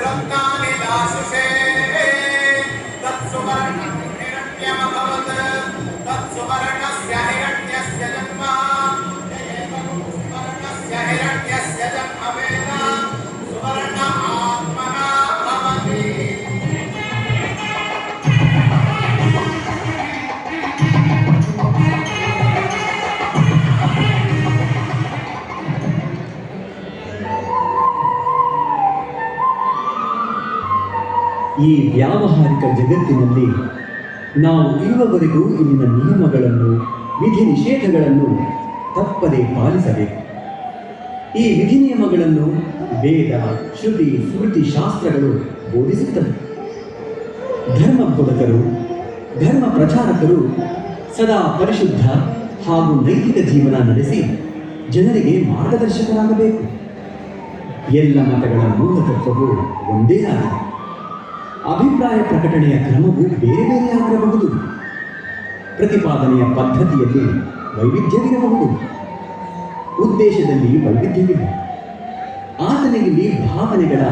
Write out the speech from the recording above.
रत्नानि दाशुषे तत्सुवर्णं हिरण्यमभवत् तत्सुवर्णस्य हिरण्यस्य जन्म सुवर्णस्य हिरण्यस्य जन्मवेद सुवर्ण आत्मना भवति। ಈ ವ್ಯಾವಹಾರಿಕ ಜಗತ್ತಿನಲ್ಲಿ ನಾವು ಇರುವವರೆಗೂ ಇಲ್ಲಿನ ನಿಯಮಗಳನ್ನು ವಿಧಿ ನಿಷೇಧಗಳನ್ನು ತಪ್ಪದೆ ಪಾಲಿಸಬೇಕು. ಈ ವಿಧಿ ನಿಯಮಗಳನ್ನು ವೇದ, ಶ್ರುತಿ, ಸ್ಮೃತಿ ಶಾಸ್ತ್ರಗಳು ಬೋಧಿಸುತ್ತವೆ. ಧರ್ಮ ಬೋಧಕರು, ಧರ್ಮ ಪ್ರಚಾರಕರು ಸದಾ ಪರಿಶುದ್ಧ ಹಾಗೂ ನೈತಿಕ ಜೀವನ ನಡೆಸಿ ಜನರಿಗೆ ಮಾರ್ಗದರ್ಶಕರಾಗಬೇಕು. ಎಲ್ಲ ಮತಗಳ ಮೂಲತತ್ವವು ಒಂದೇ ಆಗಿದೆ. ಅಭಿಪ್ರಾಯ ಪ್ರಕಟಣೆಯ ಕ್ರಮವು ಬೇರೆ ಬೇರೆಯಾಗಿರಬಹುದು. ಪ್ರತಿಪಾದನೆಯ ಪದ್ಧತಿಯಲ್ಲಿ ವೈವಿಧ್ಯವಿರಬಹುದು. ಉದ್ದೇಶದಲ್ಲಿ ವೈವಿಧ್ಯವಿಲ್ಲ. ಆತನಿಗೆ ಭಾವನೆಗಳ